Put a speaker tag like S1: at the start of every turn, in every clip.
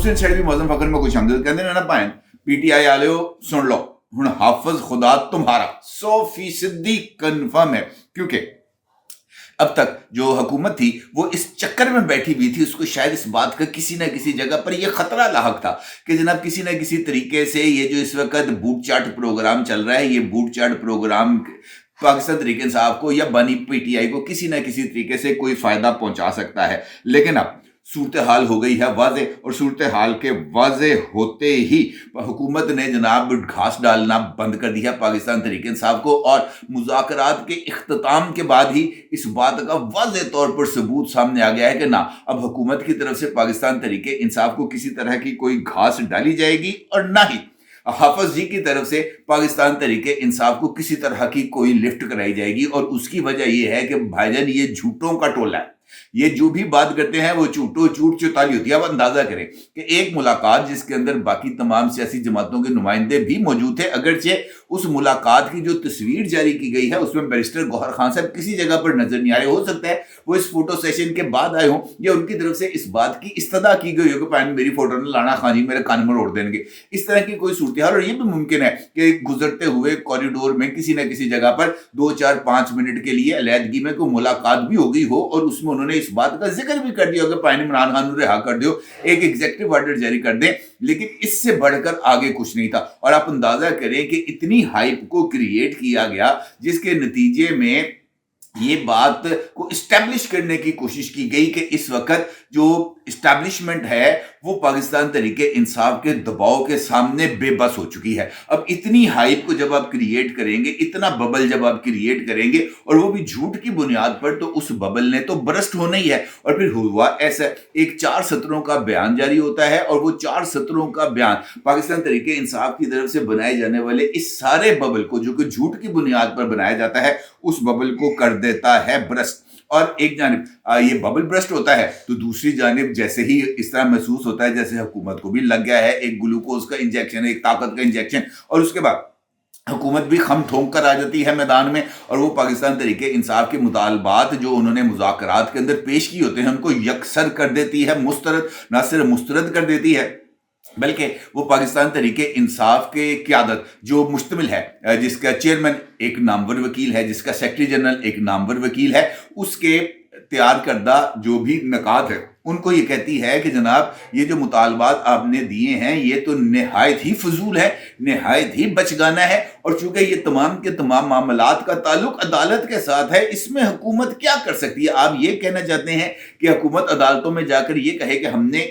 S1: دوسری سائڈ بھی موزم فخر میں کچھ ہمدرد کہتے ہیں نا پائیں پی ٹی آئی والے سن لو ہن حافظ خدا تمہارا 100% کنفرم ہے، کیونکہ اب تک جو حکومت تھی وہ اس چکر میں بیٹھی ہوئی تھی، اس کو شاید اس بات کا کسی نہ کسی جگہ پر یہ خطرہ لاحق تھا کہ جناب کسی نہ کسی طریقے سے یہ جو اس وقت بوٹ چاٹ پروگرام چل رہا ہے، یہ بوٹ چاٹ پروگرام پاکستان تحریک انصاف کو یا بانی پی ٹی آئی کو کسی نہ کسی طریقے سے کوئی فائدہ پہنچا سکتا ہے۔ لیکن اب صورتحال ہو گئی ہے واضح، اور صورتحال کے واضح ہوتے ہی حکومت نے جناب گھاس ڈالنا بند کر دیا پاکستان تحریک انصاف کو، اور مذاکرات کے اختتام کے بعد ہی اس بات کا واضح طور پر ثبوت سامنے آ گیا ہے کہ نہ اب حکومت کی طرف سے پاکستان تحریک انصاف کو کسی طرح کی کوئی گھاس ڈالی جائے گی، اور نہ ہی حافظ جی کی طرف سے پاکستان تحریک انصاف کو کسی طرح کی کوئی لفٹ کرائی جائے گی۔ اور اس کی وجہ یہ ہے کہ بھائی جان یہ جھوٹوں کا ٹولہ ہے، یہ جو بھی بات کرتے ہیں وہ جھوٹ چوتالی ہوتی ہے۔ اب اندازہ کریں کہ ایک ملاقات جس کے اندر باقی تمام سیاسی جماعتوں کے نمائندے بھی موجود تھے، اگرچہ اس ملاقات کی جو تصویر جاری کی گئی ہے اس میں بیرسٹر گوہر خان صاحب کسی جگہ پر نظر نہیں آئے، ہو سکتا ہے وہ اس فوٹو سیشن کے بعد آئے ہوں یا ان کی طرف سے اس بات کی استدعا کی گئی ہو کہ پہلے میری فوٹو نہ لانا، خان جی میرے کان میں روڑ دیں گے، اس طرح کی کوئی صورتحال۔ اور یہ بھی ممکن ہے کہ گزرتے ہوئے کوریڈور میں کسی نہ کسی جگہ پر 2-4-5 منٹ کے لیے علیحدگی میں کوئی ملاقات بھی ہو گئی ہو، اور اس میں انہوں نے اس بات کا ذکر بھی کر دیا کہ پائن عمران خان رہا کر دیو، ایک ایگزیکٹو آرڈر جاری کر دیں، لیکن اس سے بڑھ کر آگے کچھ نہیں تھا۔ اور آپ اندازہ کریں کہ اتنی ہائپ کو کریٹ کیا گیا جس کے نتیجے میں یہ بات کو اسٹیبلش کرنے کی کوشش کی گئی کہ اس وقت جو اسٹیبلشمنٹ ہے وہ پاکستان تحریک انصاف کے دباؤ کے سامنے بے بس ہو چکی ہے۔ اب اتنی ہائپ کو جب آپ کریٹ کریں گے، اتنا ببل جب آپ کریٹ کریں گے، اور وہ بھی جھوٹ کی بنیاد پر، تو اس ببل نے تو برسٹ ہونا ہی ہے۔ اور پھر ہوا ایسا، ایک 4 سطروں کا بیان جاری ہوتا ہے، اور وہ 4 سطروں کا بیان پاکستان تحریک انصاف کی طرف سے بنائے جانے والے اس سارے ببل کو، جو کہ جھوٹ کی بنیاد پر بنایا جاتا ہے، اس ببل کو کر دیتا ہے برسٹ۔ اور ایک جانب یہ ببل برسٹ ہوتا ہے تو دوسری جانب جیسے ہی اس طرح محسوس ہوتا ہے جیسے حکومت کو بھی لگ گیا ہے ایک گلوکوز کا انجیکشن، ایک طاقت کا انجیکشن، اور اس کے بعد حکومت بھی خم ٹھونک کر آ جاتی ہے میدان میں، اور وہ پاکستان تحریک انصاف کے مطالبات جو انہوں نے مذاکرات کے اندر پیش کیے ہوتے ہیں ان کو یکسر کر دیتی ہے، نہ صرف مسترد کر دیتی ہے، بلکہ وہ پاکستان تحریک انصاف کے قیادت جو مشتمل ہے، جس کا چیئرمین ایک نامور وکیل ہے، جس کا سیکرٹری جنرل ایک نامور وکیل ہے، اس کے تیار کردہ جو بھی نکات ہے ان کو یہ کہتی ہے کہ جناب یہ جو مطالبات آپ نے دیے ہیں یہ تو نہایت ہی فضول ہے، نہایت ہی بچگانہ ہے، اور چونکہ یہ تمام کے تمام معاملات کا تعلق عدالت کے ساتھ ہے، اس میں حکومت کیا کر سکتی ہے؟ آپ یہ کہنا چاہتے ہیں کہ حکومت عدالتوں میں جا کر یہ کہے کہ ہم نے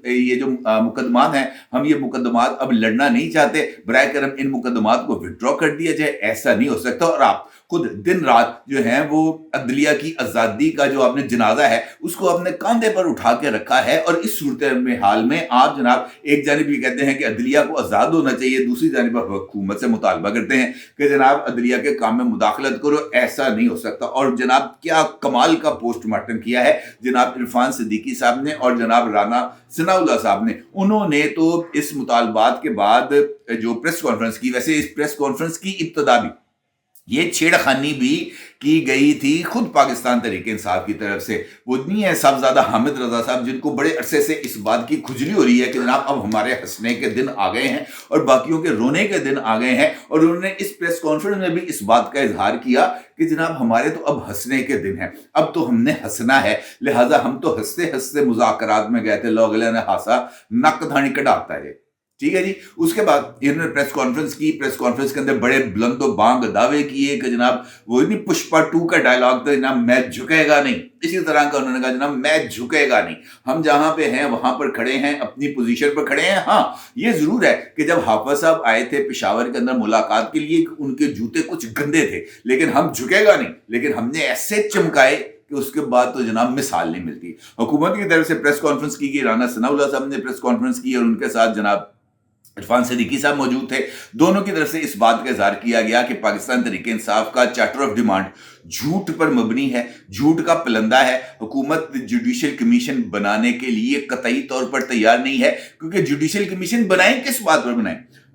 S1: یہ جو مقدمات ہیں ہم یہ مقدمات اب لڑنا نہیں چاہتے، برائے کرم ان مقدمات کو وڈرا کر دیا جائے، ایسا نہیں ہو سکتا۔ اور آپ خود دن رات جو ہیں وہ عدلیہ کی آزادی کا جو آپ نے جنازہ ہے اس کو اپنے کاندھے پر اٹھا کے رکھا ہے، اور اس صورتحال میں آپ جناب ایک جانب یہ کہتے ہیں کہ عدلیہ کو آزاد ہونا چاہیے، دوسری جانب آپ حکومت سے مطالبہ کرتے ہیں کہ جناب عدلیہ کے کام میں مداخلت کرو، ایسا نہیں ہو سکتا۔ اور جناب کیا کمال کا پوسٹ مارٹم کیا ہے جناب عرفان صدیقی صاحب نے اور جناب رانا ثناء اللہ صاحب نے، انہوں نے تو اس مطالبات کے بعد جو پریس کانفرنس کی، ویسے اس پریس کانفرنس کی ابتدا بھی یہ چھیڑ خانی بھی کی گئی تھی خود پاکستان تحریک انصاف کی طرف سے۔ وہ نہیں ہے صاحبزادہ حامد رضا صاحب جن کو بڑے عرصے سے اس بات کی کھجلی ہو رہی ہے کہ جناب اب ہمارے ہنسنے کے دن آ گئے ہیں اور باقیوں کے رونے کے دن آ گئے ہیں، اور انہوں نے اس پریس کانفرنس میں بھی اس بات کا اظہار کیا کہ جناب ہمارے تو اب ہنسنے کے دن ہیں، اب تو ہم نے ہنسنا ہے، لہٰذا ہم تو ہنستے ہنستے مذاکرات میں گئے تھے، لوگ نے ہاسا نک دھانی کٹاتا ہے، ٹھیک ہے جی۔ اس کے بعد انہوں نے پریس کانفرنس کی، پریس کانفرنس کے اندر بڑے بلند و بانگ دعوے کیے کہ جناب وہ نہیں پشپا 2 کا ڈائلاگ تھا جناب میں جھکے گا نہیں، اسی طرح کا انہوں نے کہا جناب میں جھکے گا نہیں، ہم جہاں پہ ہیں وہاں پر کھڑے ہیں، اپنی پوزیشن پر کھڑے ہیں۔ ہاں یہ ضرور ہے کہ جب حافظ صاحب آئے تھے پشاور کے اندر ملاقات کے لیے ان کے جوتے کچھ گندے تھے، لیکن ہم جھکے گا نہیں، لیکن ہم نے ایسے چمکائے کہ اس کے بعد تو جناب مثال نہیں ملتی۔ حکومت کی طرف سے پریس کانفرنس کی گئی، رانا ثناء اللہ صاحب نے پریس کانفرنس کی، اور ان کے ساتھ جناب عرفان صدیقی صاحب موجود تھے۔ دونوں کی طرف سے اس بات کا اظہار کیا گیا کہ پاکستان تحریک انصاف کا چارٹر آف ڈیمانڈ جھوٹ پر مبنی ہے، جھوٹ کا پلندہ ہے، حکومت جوڈیشل کمیشن بنانے کے لیے قطعی طور پر تیار نہیں ہے، کیونکہ جوڈیشل کمیشن بنائیں کس بات پر بنائیں؟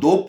S1: 2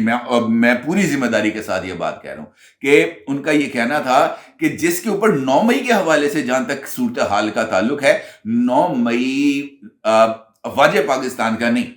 S1: میں پوری ذمہ داری کے ساتھ یہ بات کہہ رہا ہوں کہ ان کا یہ کہنا تھا کہ جس کے اوپر 9 مئی کے حوالے سے جہاں تک صورتحال کا تعلق ہے، 9 مئی افواج پاکستان کا نہیں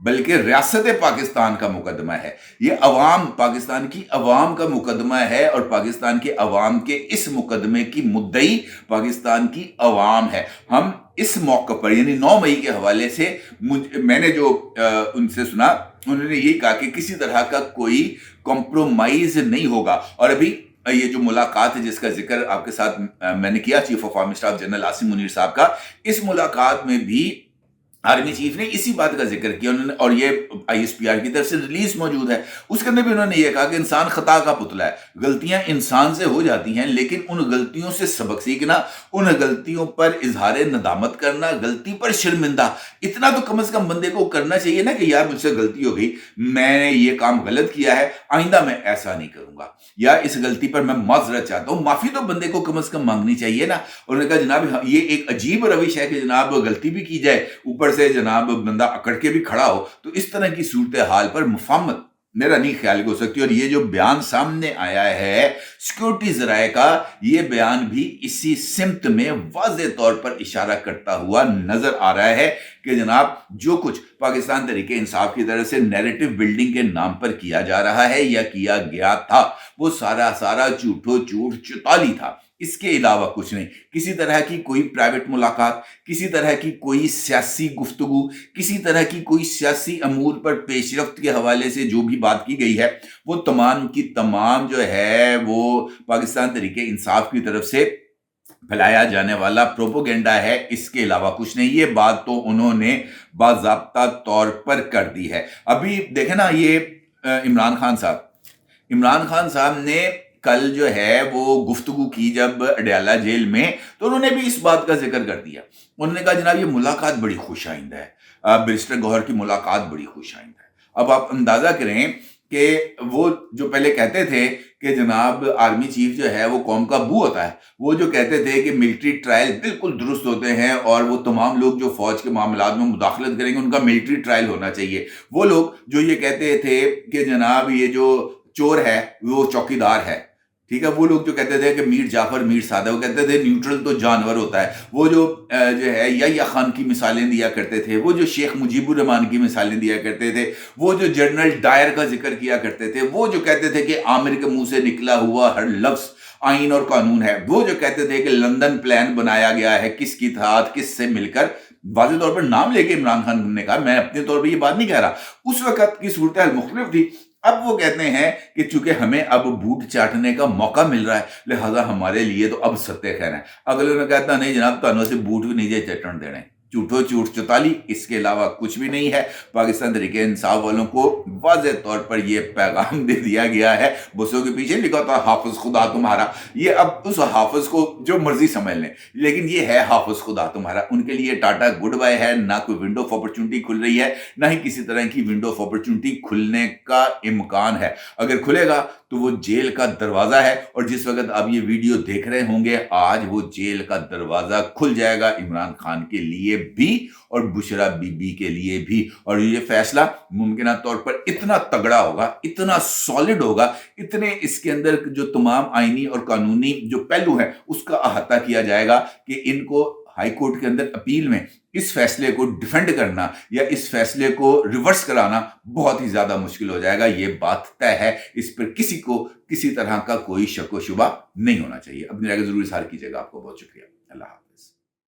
S1: بلکہ ریاست پاکستان کا مقدمہ ہے، یہ عوام، پاکستان کی عوام کا مقدمہ ہے، اور پاکستان کے عوام کے اس مقدمے کی مدعی پاکستان کی عوام ہے۔ ہم اس موقع پر یعنی 9 مئی کے حوالے سے میں نے جو ان سے سنا، انہوں نے یہی کہا کہ کسی طرح کا کوئی کمپرومائز نہیں ہوگا۔ اور ابھی یہ جو ملاقات ہے جس کا ذکر آپ کے ساتھ میں نے کیا، chief of army staff general Asim Munir صاحب کا، اس ملاقات میں بھی آرمی چیف نے اسی بات کا ذکر کیا انہوں نے، اور یہ آئی ایس پی آر کی طرف سے ریلیز موجود ہے، اس کے اندر بھی انہوں نے یہ کہا کہ انسان خطا کا پتلا ہے، غلطیاں انسان سے ہو جاتی ہیں، لیکن ان غلطیوں سے سبق سیکھنا، ان غلطیوں پر اظہار ندامت کرنا، غلطی پر شرمندہ، اتنا تو کم از کم بندے کو کرنا چاہیے نا کہ یار مجھ سے غلطی ہو گئی، میں نے یہ کام غلط کیا ہے، آئندہ میں ایسا نہیں کروں گا، یا اس غلطی پر میں معذرت چاہتا ہوں، معافی تو بندے کو کم از کم مانگنی چاہیے نا۔ انہوں نے کہا جناب یہ ایک عجیب روش ہے کہ جناب غلطی بھی کی جائے، اوپر سے جناب بندہ اکڑ کے بھی کھڑا ہو، تو اس طرح کی صورتحال پر مفاہمت میرا نہیں خیال ہو سکتی۔ اور یہ جو بیان سامنے آیا ہے سیکورٹی ذرائع کا، یہ بیان بھی اسی سمت میں واضح طور پر اشارہ کرتا ہوا نظر آ رہا ہے کہ جناب جو کچھ پاکستان تحریک انصاف کی طرف سے نیریٹو بلڈنگ کے نام پر کیا جا رہا ہے یا کیا گیا تھا، وہ سارا جھوٹو جھوٹ چتالی تھا، اس کے علاوہ کچھ نہیں۔ کسی طرح کی کوئی پرائیویٹ ملاقات، کسی طرح کی کوئی سیاسی گفتگو، کسی طرح کی کوئی سیاسی امور پر پیش رفت کے حوالے سے جو بھی بات کی گئی ہے، وہ تمام کی تمام جو ہے وہ پاکستان تحریک انصاف کی طرف سے پھیلایا جانے والا پروپوگنڈا ہے، اس کے علاوہ کچھ نہیں۔ یہ بات تو انہوں نے باضابطہ طور پر کر دی ہے۔ ابھی دیکھیں نا، یہ عمران خان صاحب نے کل جو ہے وہ گفتگو کی جب اڈیالہ جیل میں، تو انہوں نے بھی اس بات کا ذکر کر دیا۔ انہوں نے کہا جناب یہ ملاقات بڑی خوش آئندہ ہے، بیرسٹر گوہر کی ملاقات بڑی خوش آئندہ ہے۔ اب آپ اندازہ کریں کہ وہ جو پہلے کہتے تھے کہ جناب آرمی چیف جو ہے وہ قوم کا بو ہوتا ہے، وہ جو کہتے تھے کہ ملٹری ٹرائل بالکل درست ہوتے ہیں اور وہ تمام لوگ جو فوج کے معاملات میں مداخلت کریں گے ان کا ملٹری ٹرائل ہونا چاہیے، وہ لوگ جو یہ کہتے تھے کہ جناب یہ جو چور ہے وہ چوکیدار ہے، ٹھیک ہے، وہ لوگ جو کہتے تھے کہ میر جعفر میر سادہ، وہ کہتے تھے نیوٹرل تو جانور ہوتا ہے، وہ جو ہے یا خان کی مثالیں دیا کرتے تھے، وہ جو شیخ مجیب الرحمان کی مثالیں دیا کرتے تھے، وہ جو جنرل ڈائر کا ذکر کیا کرتے تھے، وہ جو کہتے تھے کہ عامر کے منہ سے نکلا ہوا ہر لفظ آئین اور قانون ہے، وہ جو کہتے تھے کہ لندن پلان بنایا گیا ہے کس کی اتحاد کس سے مل کر، واضح طور پر نام لے کے عمران خان نے کہا، میں اپنے طور پہ یہ بات نہیں کہہ رہا، اس وقت کی صورتحال مختلف تھی۔ اب وہ کہتے ہیں کہ چونکہ ہمیں اب بوٹ چاٹنے کا موقع مل رہا ہے لہذا ہمارے لیے تو اب ستہ خیر ہے۔ اگلے نے کہتا نہیں جناب تانوں سے بوٹ بھی نہیں جائے چٹن دینے، جھوٹو جھوٹ چتالی، اس کے علاوہ کچھ بھی نہیں ہے۔ پاکستان تحریک انصاف والوں کو واضح طور پر یہ پیغام دے دیا گیا ہے، بسوں کے پیچھے لکھا تھا حافظ خدا تمہارا، یہ اب اس حافظ کو جو مرضی سمجھ لیں لیکن یہ ہے حافظ خدا تمہارا، ان کے لیے ٹاٹا گڈ بائی ہے، نہ کوئی ونڈو آف اپرچونٹی کھل رہی ہے، نہ ہی کسی طرح کی ونڈو آف اپرچونٹی کھلنے کا امکان ہے۔ اگر کھلے گا تو وہ جیل کا دروازہ ہے، اور جس وقت آپ یہ ویڈیو دیکھ رہے ہوں گے آج وہ جیل کا دروازہ کھل جائے گا عمران خان کے لیے بھی اور بشرا بی بی کے لیے بھی، اور یہ فیصلہ ممکنہ طور پر اتنا تگڑا ہوگا، اتنا سالڈ ہوگا، اتنے اس کے اندر جو تمام آئینی اور قانونی جو پہلو ہیں اس کا احاطہ کیا جائے گا کہ ان کو ہائی کورٹ کے اندر اپیل میں اس فیصلے کو ڈیفینڈ کرنا یا اس فیصلے کو ریورس کرانا بہت ہی زیادہ مشکل ہو جائے گا۔ یہ بات طے ہے، اس پر کسی کو کسی طرح کا کوئی شک و شبہ نہیں ہونا چاہیے۔ اپنی رائے ضرور اظہار کیجیے گا۔ آپ کو بہت شکریہ۔ اللہ حافظ۔